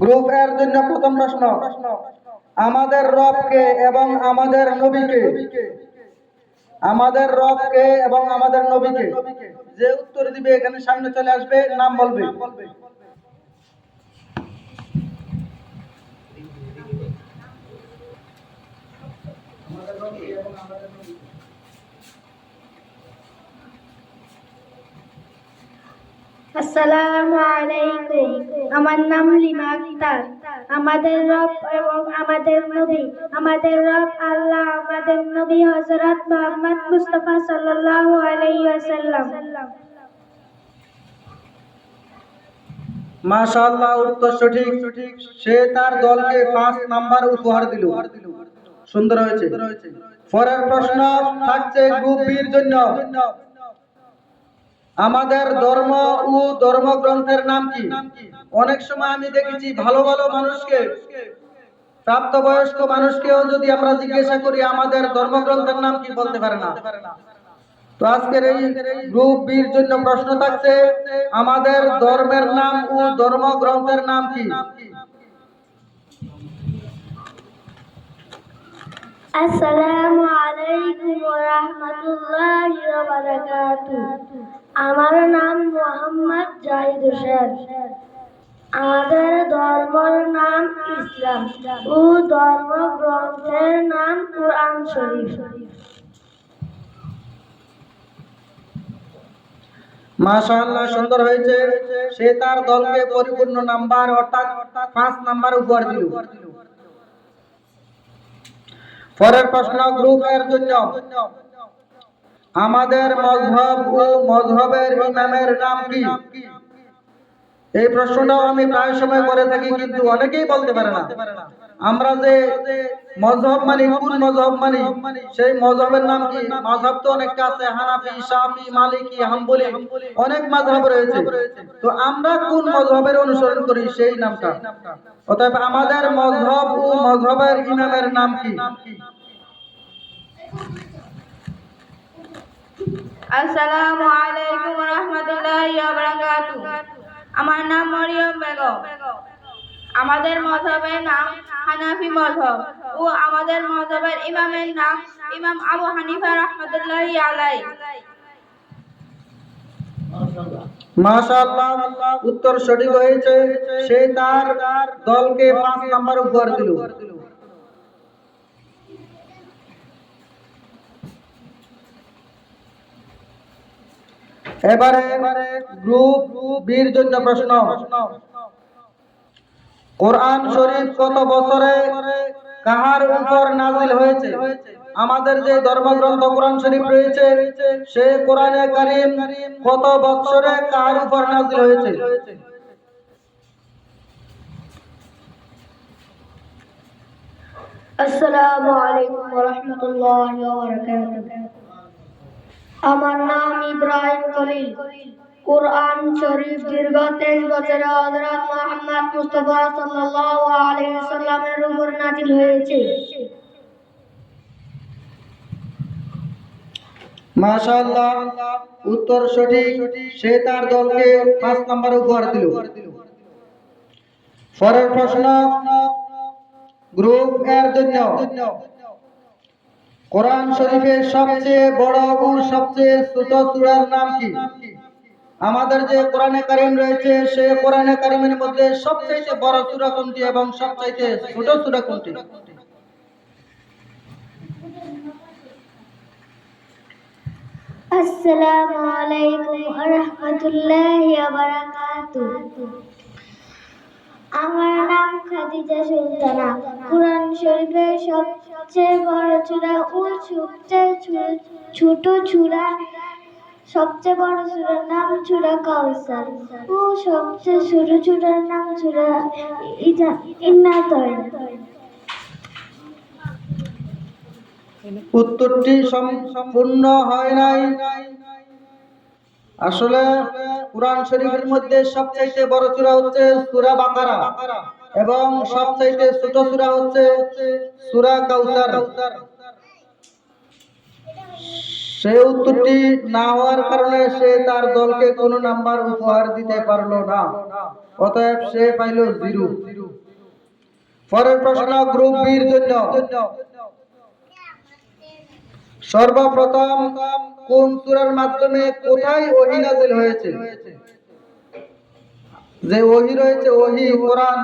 Group এর জন্য প্রথম প্রশ্ন, আমাদের রবকে এবং আমাদের নবীকে, আমাদের রবকে এবং আমাদের নবীকে, যে উত্তর দিবে এখানে সামনে চলে আসবে, নাম বলবে। আসসালামু আলাইকুম। আমার নাম লিমা আক্তার। আমাদের রব এবং আমাদের নবী, আমাদের রব আল্লাহ, আমাদের নবী হযরত মুহাম্মদ মুস্তাফা সাল্লাল্লাহু আলাইহি ওয়াসাল্লাম। মাশাআল্লাহ, উত্তর সঠিক। সে তার দলকে 5 নাম্বার উপহার দিল। সুন্দর হয়েছে। পরের প্রশ্ন থাকছে গ্রুপ বির জন্য, আমাদের ধর্ম ও ধর্মগ্রন্থের নাম কি? অনেক সময় আমি দেখেছি ভালো ভালো মানুষকে, প্রাপ্তবয়স্ক মানুষকেও যদি আমরা জিজ্ঞাসা করি আমাদের ধর্মগ্রন্থের নাম কি, বলতে পারে না। তো আজকের এই গ্রুপ বির জন্য প্রশ্ন থাকছে, আমাদের ধর্মের নাম ও ধর্মগ্রন্থের নাম কি? আসসালামু আলাইকুম ওয়া রাহমাতুল্লাহি ওয়া বারাকাতুহু। আমার নাম মোহাম্মদ জাহিদ হোসেন। আমাদের ধর্মের নাম ইসলাম ও ধর্মগ্রন্থের নাম কুরআন শরীফ। মাশাআল্লাহ, সুন্দর হয়েছে। সে তার দলকে পরিপূর্ণ নাম্বার অর্থাৎ 5 নাম্বার উপহার দিল। পরের প্রশ্ন গ্রুপ এর জন্য, আমাদের মযহব ও মযহবের ইমামের নাম কি? এই প্রশ্নটাও আমি প্রায় সময় করে থাকি, কিন্তু অনেকেই বলতে পারে না। আমরা যে মযহব মানি, কোন মযহব মানি, সেই মযহবের নাম কি? মাযহাব তো অনেকটা আছে, হানাফি, শাফি, মালিকি, হাম্বলি, অনেক মাযহাব রয়েছে। তো আমরা কোন মযহবের অনুসরণ করি, সেই নামটা। অতএব আমাদের মযহব ও মযহবের ইমামের নাম কি? আসসালামু আলাইকুম ওয়া রাহমাতুল্লাহি ওয়া বারাকাতুহু। আমার নাম মরিয়ম বেগম। আমাদের মযহবের নাম হানাফি মযহব ও আমাদের মযহবের ইমামের নাম ইমাম আবু হানিফা রাহমাতুল্লাহি আলাইহি। মাশাআল্লাহ, উত্তর সঠিক হয়েছে। সে তার দলকে 5 নাম্বার উপহার দিল। এবারে গ্রুপ বির জন্য প্রশ্ন, কোরআন শরীফ কত বছরে কাহার উপর নাযিল হয়েছে? আমাদের যে ধর্মগ্রন্থ কোরআন শরীফ রয়েছে, সে কোরআনে কারীম কত বছরে কার উপর নাযিল হয়েছে? আসসালামু আলাইকুম ওয়া রাহমাতুল্লাহি ওয়া বারাকাতুহু। আমার নাম ইব্রাহিম খলিল। কুরআন শরীফ দীর্ঘ 23 বছরে হযরত মুহাম্মদ মুস্তাফা সাল্লাল্লাহু আলাইহি ওয়াসাল্লামের উপর নাযিল হয়েছে। মাশাআল্লাহ, উত্তর সঠিক। সে তার দলকে 5 নাম্বার উপহার দিল। পরের প্রশ্ন গ্রুপ এর জন্য, কোরআন শরীফের সবচেয়ে বড় ও সবচেয়ে ছোট সূরার নাম কি? আমাদের যে কোরআনে কারীম রয়েছে, সেই কোরআনে কারীমের মধ্যে সবচেয়ে বড় সূরা কোনটি এবং সবচেয়ে ছোট সূরা কোনটি? আসসালামু আলাইকুম ওয়া রাহমাতুল্লাহি ওয়া বারাকাতুহু। আমার নাম খাদিজা সুলতানা। কুরআন শরীফের সবচেয়ে বড় সূরা ও সবচেয়ে ছোট সূরা, সবচেয়ে বড় সূরার নাম সূরা কাউসার ও সবচেয়ে ছোট সূরার নাম সূরা ইন্নাতয়না। উত্তরটি সম্পূর্ণ হয় নাই। আসলে কুরআন শরীফের মধ্যে সবচেয়ে বড় সূরা হচ্ছে সূরা বাকারা এবং সবচেয়ে ছোট সূরা হচ্ছে সূরা কাউসার। সে উত্তরটি না হওয়ার কারণে সে তার দলকে কোনো নাম্বার উপহার দিতে পারলো না, অতএব সে পাইল 0। পরের প্রশ্ন গ্রুপ বির জন্য। সর্বপ্রথম কোন সূরার মাধ্যমে কোথায় ওহী নাযিল হয়েছে? যে ওহী রয়েছে, ওহী কোরআন,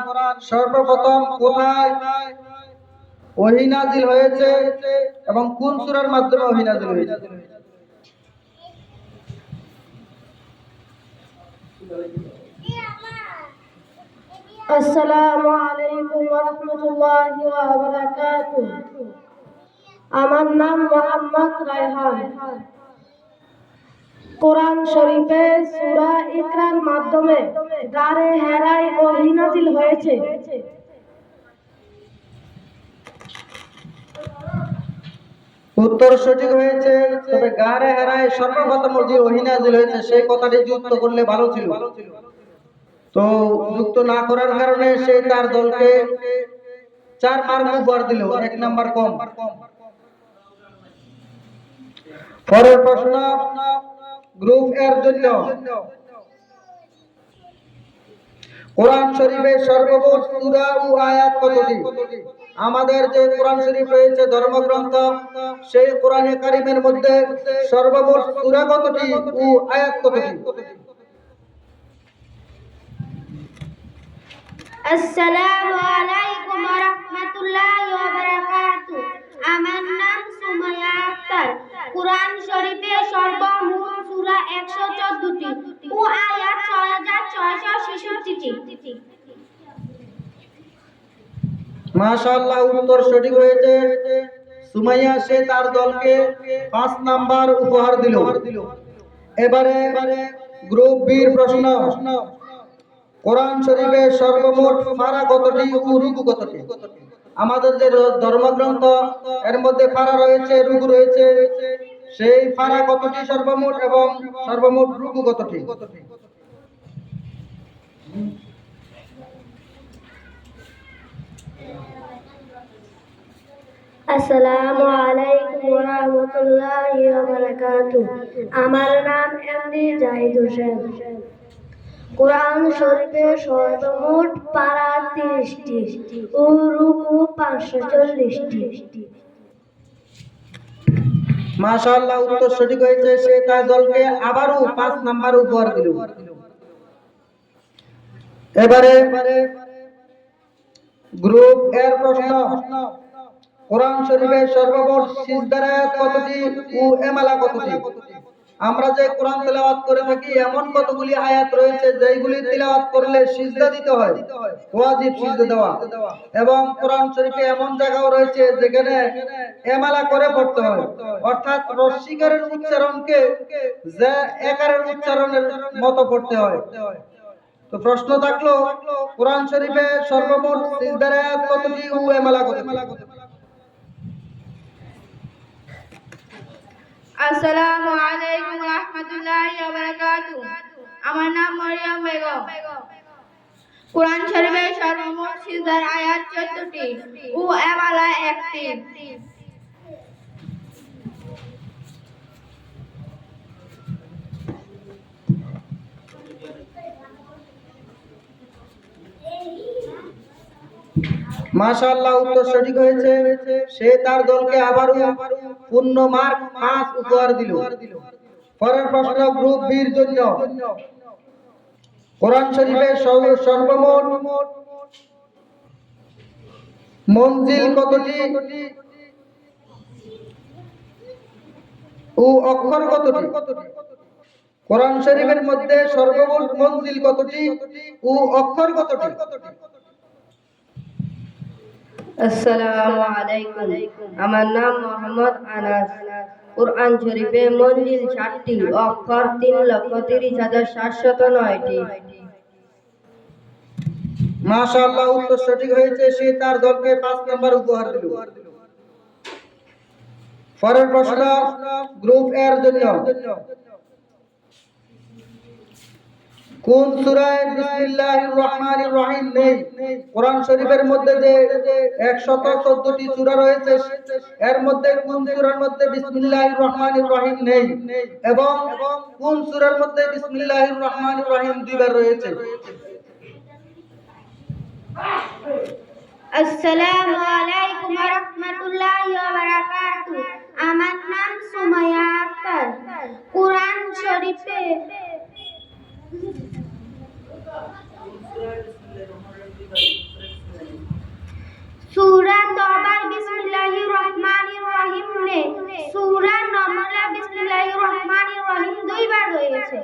সর্বপ্রথম কোথায় ওহী নাযিল হয়েছে এবং কোন সূরার মাধ্যমে ওহী নাযিল হয়েছে? আসসালামু আলাইকুম ওয়া রাহমাতুল্লাহি ওয়া বারাকাতুহু। আমার নাম মোহাম্মদ রায়হান। কোরআন শরীফে সূরা ইকরার মাধ্যমে গারে হেরায় ওহী নাযিল হয়েছে। উত্তর সঠিক হয়েছে, তবে গারে হেরায় সর্বপ্রথম যে ওহী নাযিল হয়েছে সেই কথাটি যুক্ত করলে ভালো ছিল, তো যুক্ত না করার কারণে সে তার দলকে 4 মার্ক উপহার দিল, 1 নাম্বার কম। পরের প্রশ্ন গ্রুপ এর জন্য। কোরআন শরীফের সর্বমোট সূরা ও আয়াত কতটি? আমাদের যে কোরআন শরীফ রয়েছে ধর্মগ্রন্থ, সেই কোরআনে কারিমের মধ্যে সর্বমোট সূরা কতটি ও আয়াত কতটি? আসসালামু আলাইকুম ওয়া রাহমাতুল্লাহি ওয়া বারাকাতুহু। আমার নাম সুমাইয়া আক্তার। কুরআন শরীফে সর্বমোট সূরা 114টি ও আয়াত 6666টি। মাশাআল্লাহ, উত্তর সঠিক হয়েছে। সুমাইয়া সে তার দলকে 5 নাম্বার উপহার দিল। এবারে গ্রুপ বির প্রশ্ন। কোরআন শরীফের সর্বমোট পারা কতটি ও রুকু কতটি? আমাদের যে ধর্মগ্রন্থ এর মধ্যে পারা রয়েছে, রুকু রয়েছে, সেই পারা কতটি সর্বমোট এবং সর্বমোট রুকু কতটি? আসসালামু আলাইকুম ওয়া রাহমাতুল্লাহি ওয়া বারাকাতুহু। আমার নাম এমডি জাহিদ হোসেন। কোরআন শরীফে সর্বমোট পারা 30টি ও রুকু 540টি। মাশাআল্লাহ, উত্তর সঠিক হয়েছে। সে তার দলকে আবারও 5 নাম্বার উপহার দিল। এবারে গ্রুপ এর প্রশ্ন। কোরআন শরীফের সর্বমোট সিজদার আয়াত কতটি ও এমালা কতটি? আমরা যে কোরআন তেলাওয়াত করে থাকি এমন কতগুলি আয়াত রয়েছে যেগুলি তেলাওয়াত করলে সিজদা দিতে হয়, ওয়াজিব সিজদা দেওয়া, এবং কোরআন শরীফে এমন জায়গাও রয়েছে যেখানে এমালা করে পড়তে হয়, অর্থাৎ রস্বীকারের উচ্চারণকে যে একারের উচ্চারণের মতো পড়তে হয়। তো প্রশ্ন থাকলো, কোরআন শরীফে সর্বমোট সিজদার আয়াত কতটি ও এমালা কতটি? আসসালামু আলাইকুম ওয়া রাহমাতুল্লাহি ওয়া বারাকাতুহু। আমার নাম মরিয়ম বেগম। কোরআন শরীফের সর্বমোট সিজদার আয়াত 14টি ও এমালা 1টি। মাশাআল্লাহ, উত্তর সঠিক হয়েছে। সে তার দলকে আবারও পূর্ণ মার্ক 5 উপহার দিল। পরের প্রশ্ন গ্রুপ বির জন্য। কোরআন শরীফের সর্বমোট মঞ্জিল কতটি ও অক্ষর কতটি? কোরআন শরীফের মধ্যে সর্বমোট মঞ্জিল কতটি ও অক্ষর কতটি? আসসালামু আলাইকুম। আমার নাম মোহাম্মদ আনাস। কুরআন শরীফে মঞ্জিল 7টি, অক্ষর 3,30,709টি। মাশাআল্লাহ, উত্তর সঠিক হয়েছে। সে তার দলকে 5 নাম্বার উপহার দিল। পরের প্রশ্ন গ্রুপ এর জন্য। কোন সূরায় বিসমিল্লাহির রহমানির রহিম নেই? কোরআন শরীফের মধ্যে যে 114টি সূরা রয়েছে এর মধ্যে কোন সূরার মধ্যে বিসমিল্লাহির রহমানির রহিম নেই এবং কোন সূরার মধ্যে বিসমিল্লাহির রহমানির রহিম দুইবার রয়েছে? আসসালামু আলাইকুম ওয়া রাহমাতুল্লাহি ওয়া বারাকাতুহু। আমার নাম সুমাইয়া আক্তার। কুরআন শরীফে সূরা তওবার বিসমিল্লাহির রহমানির রহিম নে সূরা নমলে বিসমিল্লাহির রহমানির রহিম দুইবার রয়েছে।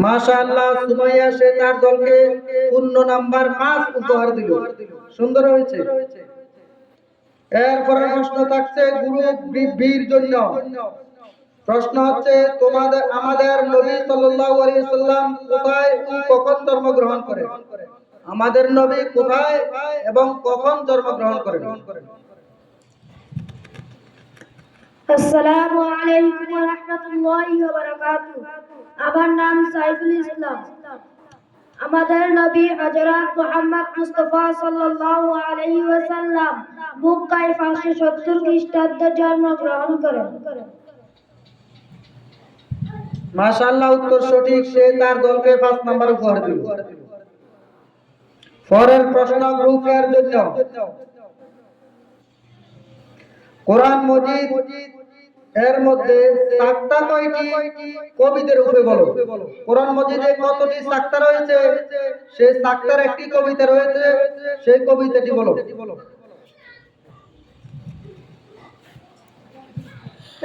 মাশাআল্লাহ, সুমাইয়া সে তার দলকে পূর্ণ নাম্বার 5 উপহার দিল। সুন্দর হয়েছে। এরপরে প্রশ্ন থাকছে গ্রুপ বির জন্য। প্রশ্ন হচ্ছে আমাদের নবী সাল্লাল্লাহু আলাইহি সাল্লাম কোথায় ও কখন জন্মগ্রহণ করেন? আমাদের নবী কোথায় এবং কখন জন্মগ্রহণ করেন? আসসালামু আলাইকুম ওয়া রাহমাতুল্লাহি ওয়া বারাকাতুহু। আমার নাম সাইফুল ইসলাম। আমাদের নবী হযরত মুহাম্মদ মুস্তাফা সাল্লাল্লাহু আলাইহি ওয়াসাল্লাম মক্কায় 570 খ্রিস্টাব্দে জন্মগ্রহণ করেন। মাশাআল্লাহ, উত্তর সঠিক। সে তার দলকে 5 নাম্বার উপহার দিল। পরের প্রশ্ন গ্রুপ এর জন্য। কোরআন মজিদ এর মধ্যে সাক্তা কয়টি? কবিদের রূপে বলো। কোরআন মজিদে কতটি সাক্তা রয়েছে? সেই সাক্তার একটি কবিতা রয়েছে, সেই কবিতাটি বলো।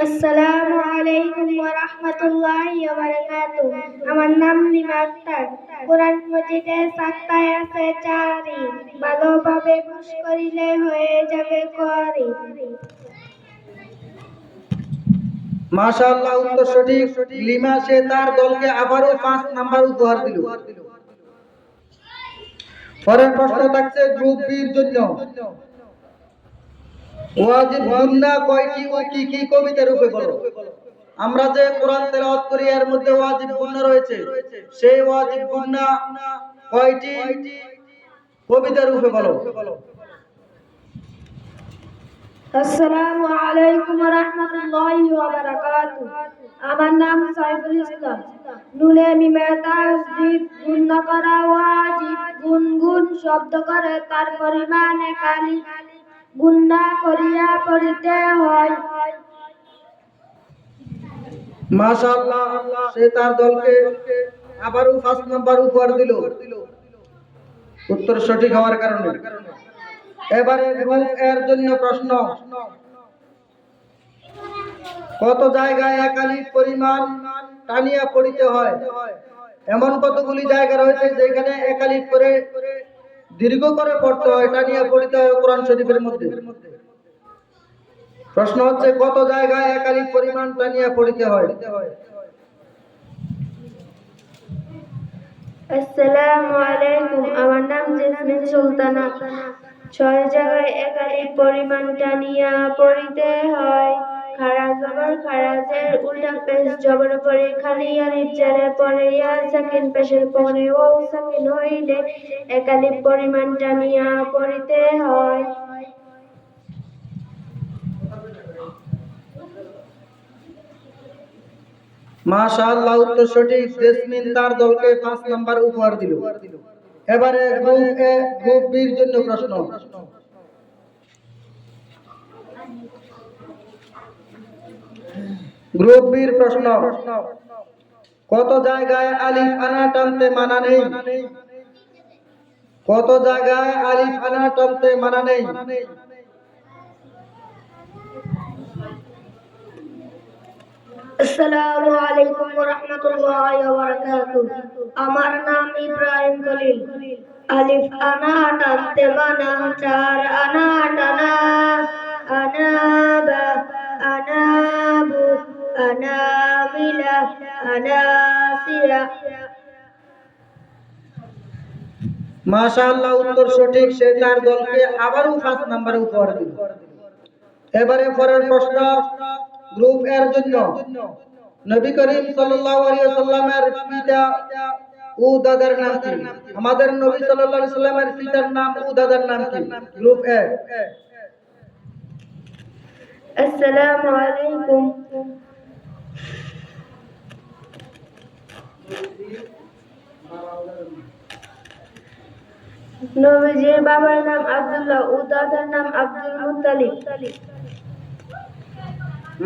আসসালামু আলাইকুম ওয়া রাহমাতুল্লাহি ওয়া বারাকাতুহু। আমার নাম লিমা আক্তার। কোরআন মজিদে সাক্তায় আছে চারি, ভালোভাবে খুশ করিলে হয়ে যাবে করি। মাশাআল্লাহ, উত্তর সঠিক। লিমা সে তার দলকে আবারও 5 নাম্বার উপহার দিল। পরের প্রশ্ন থাকছে গ্রুপ বির জন্য। ওয়াজিব গুন্না কয়টি ও কি কি কবিতার রূপে বলো। আমরা যে কোরআন তেলাওয়াত করি এর মধ্যে ওয়াজিব গুন্না রয়েছে, সেই ওয়াজিব গুন্না কয়টি কবিতার রূপে বলো। আসসালামু আলাইকুম ওয়া রাহমাতুল্লাহি ওয়া বারাকাতুহু। আমার নাম সাইফুল ইসলাম। নুনে মিমে তাসদীদ গুণনা করা ওয়াজিব। গুনগুন শব্দ করে তার পরিমাণে কালি গুণনা করিয়া পড়িতে হয়। মাশাআল্লাহ, সে তার দলকে আবারও 5 নাম্বার উপহার দিল উত্তর সঠিক হওয়ার কারণে। এবারে গ্রুপ এর জন্য প্রশ্ন। কত জায়গায় একালিফ পরিমাণ টানিয়া পড়িতে হয়? এমন কতগুলি জায়গা রয়েছে যেখানে একালিফ করে দীর্ঘ করে পড়তে হয়, টানিয়া পড়িতে হয় কোরআন শরীফের মধ্যে। প্রশ্ন হচ্ছে কত জায়গায় একালিফ পরিমাণ টানিয়া পড়িতে হয়? আসসালামু আলাইকুম। আমার নাম জেসমিন সুলতানা। 6 জায়গায় একালিফ পরিমাণ টানিয়া পড়িতে হয়। খাড়া জবর খাড়াজের উল্টা পেশ জবর পরে খালি আলিফ জেরে পরে ইয়া সাকিন পেশের পরে ওয়াও সাকিন হইলে একালিফ পরিমাণ টানিয়া পড়িতে হয়। মাশাআল্লাহ, উত্তর সঠিক। জেসমিন তার দলকে 5 নাম্বার উপহার দিল। এবারে গ্রুপ বির জন্য প্রশ্ন। গ্রুপ বির প্রশ্ন। কত জায়গায় আলিফ আনা টানতে মানা নেই? কত জায়গায় আলিফ আনা টানতে মানা নেই? আসসালামু আলাইকুম ওয়া রাহমাতুল্লাহি ওয়া বারাকাতুহু। আমার নাম ইব্রাহিম খলিল। আলিফ আনা টানতে মানা, 4 আনা টানা। আনাবা, আনাবু, আনামিলা, আনাসিয়া। মাশাআল্লাহ, উত্তর সঠিক। সে তার দলকে আবারও 5 নাম্বার উপহার দিল। এবারে পরের প্রশ্ন গ্রুপ এর জন্য। নবী করিম সাল্লাল্লাহু আলাইহি ওয়াসাল্লামের পিতা ও দাদার নাম কি? আমাদের নবী সাল্লাল্লাহু আলাইহি ওয়াসাল্লামের পিতার নাম ও দাদার নাম কি? গ্রুপ এ। আসসালামু আলাইকুম। নবীজির বাবার নাম আব্দুল্লাহ ও দাদার নাম আব্দুল মুত্তালিব।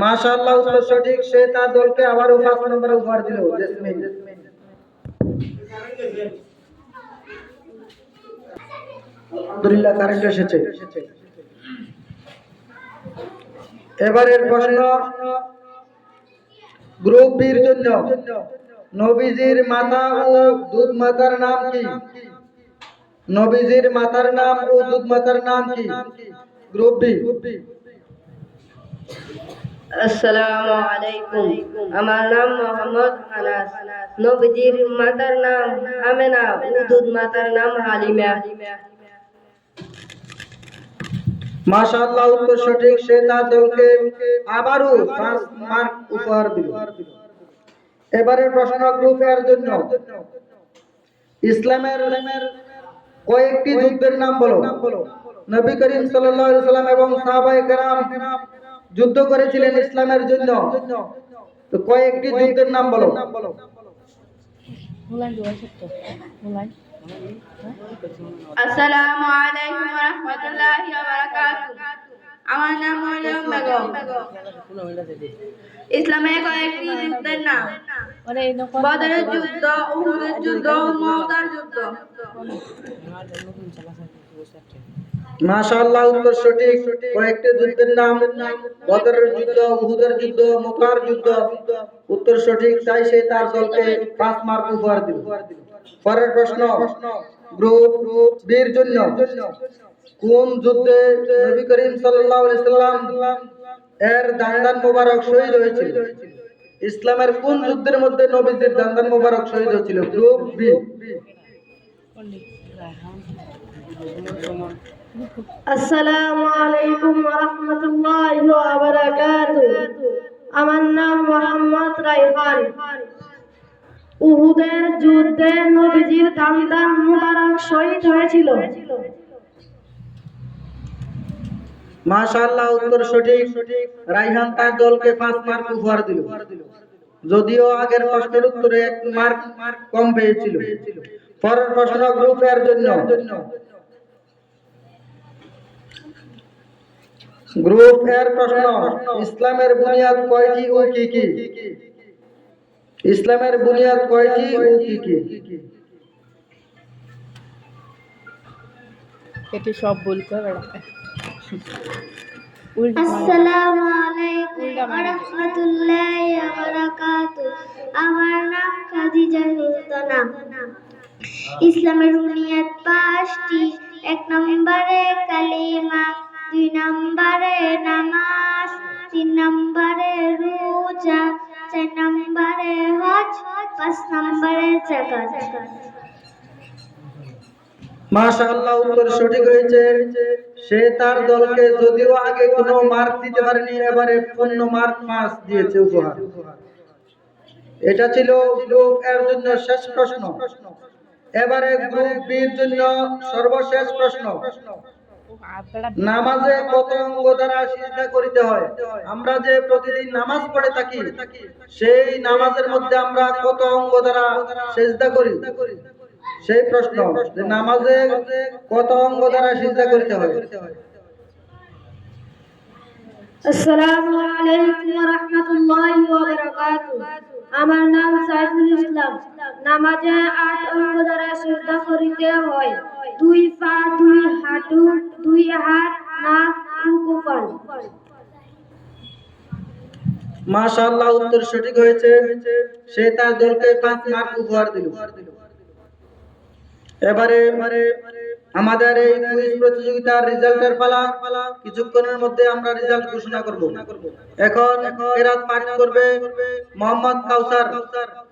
মাশাআল্লাহ, উত্তর সঠিক। সে তার দলকে আবারও 5 নম্বরে উপহার দিল। জেসমিন। আলহামদুলিল্লাহ, কারেন্ট এসেছে। এবারের প্রশ্ন গ্রুপ বির জন্য। নবীজির মাতা ও দুধ মাতার নাম কি? নবীজির মাতার নাম ও দুধ মাতার নাম কি? Group B. আসসালামু আলাইকুম। আমার নাম মোহাম্মদ আনাস। নবীজির মাতার নাম আমেনা ও দুধ মাতার নাম হালিমা। মাশাআল্লাহ, উত্তর সঠিক। সে তার দলকে আবারও 5 মার্ক উপহার দিল। এবারের প্রশ্ন গ্রুপ এর জন্য। ইসলামের কয়েকটি যুদ্ধের নাম বলো। নবী করিম সাল্লাল্লাহু আলাইহি ওয়াসাল্লাম এবং সাহাবায়ে কেরাম যুদ্ধ করেছিলেন ইসলামের জন্য, তো কয়েকটি যুদ্ধের নাম বলো। আসসালামু আলাইকুম ওয়া রাহমাতুল্লাহি ওয়া বারাকাতুহু। আমার নাম মরিয়ম বেগম। ইসলামের কয়েকটি যুদ্ধের নাম: বদরের যুদ্ধ, উহুদের যুদ্ধ, মুতার যুদ্ধ। মাশাআল্লাহ, উত্তর সঠিক। কয়েকটি যুদ্ধের নাম: বদরের যুদ্ধ, উহুদের যুদ্ধ, মুতার যুদ্ধ। উত্তর সঠিক, তাই সে তার দলকে 5 মার্ক উপহার দিল। পরের প্রশ্ন গ্রুপ বির জন্য। কোন যুদ্ধে নবী করিম সাল্লাল্লাহু আলাইহি সাল্লাম এর দান্দান মোবারক শহীদ হয়েছিল? ইসলামের কোন যুদ্ধের মধ্যে নবীজির দান্দান মোবারক শহীদ হয়েছিল? Group B. আসসালামু আলাইকুম ওয়া রাহমাতুল্লাহি ওয়া বারাকাতুহু। আমার নাম মোহাম্মদ রায়হান। উহুদের যুদ্ধে নবীজির দান্দান মুবারক শহীদ হয়েছিল। মাশাআল্লাহ, উত্তর সঠিক। রায়হান তার দলকে 5 মার্ক উপহার দিল, যদিও আগের প্রশ্নের উত্তরে 1 মার্ক কম পেয়েছিল। পরের প্রশ্ন গ্রুপ এর জন্য। গ্রুপ এর প্রশ্ন: ইসলামের বুনিয়াদ কয়টি ও কি কি? ইসলামের বুনিয়াদ কয়টি ও কি কি? এটি সব বলতে হবে। আসসালামু আলাইকুম ওয়া রাহমাতুল্লাহি ওয়া বারাকাতুহু। আমার নাম খাদিজা সুলতানা। ইসলামের বুনিয়াদ 5টি। 1 নম্বরে কালিমা, 2 নম্বরে নামাজ, 3 নম্বরে রোজা, 4 নম্বরে হজ, 5 নম্বরে যাকাত। মাশাআল্লাহ, উত্তর সঠিক হয়েছে। সে তার দলকে যদিও আগে কোনো মার্ক দিতে পারেনি, এবারে পূর্ণ মার্ক 5 দিয়েছে উপহার। এটা ছিল গ্রুপ এর জন্য শেষ প্রশ্ন। এবারে গ্রুপ বির জন্য সর্বশেষ প্রশ্ন। নামাজে কত অঙ্গ দ্বারা সিজদা করিতে হয়? আমরা যে প্রতিদিন নামাজ পড়ে থাকি, সেই নামাজের মধ্যে আমরা কত অঙ্গ দ্বারা সিজদা করি? সেই প্রশ্ন যে নামাজে কত অঙ্গ দ্বারা সিজদা করিতে হয়? আসসালামু আলাইকুম ওয়া রাহমাতুল্লাহি ওয়া বারাকাতুহু। আমার নাম সাইফুল ইসলাম। নামাজে 8 অঙ্গ দ্বারা সিজদা করিতে হয়: 2 পা, 2 হাঁটু, 2 হাত, নাক ও কপাল। মাশাআল্লাহ, উত্তর সঠিক হয়েছে। সে তার দলকে 5 মার্ক উপহার দিল। এবারে আমাদের এই কুইজ প্রতিযোগিতার রেজাল্টের পালা। কিছুক্ষণের মধ্যে আমরা রেজাল্ট ঘোষণা করব। এখন কেরাত পাঠ করবে মোহাম্মদ কাউসার।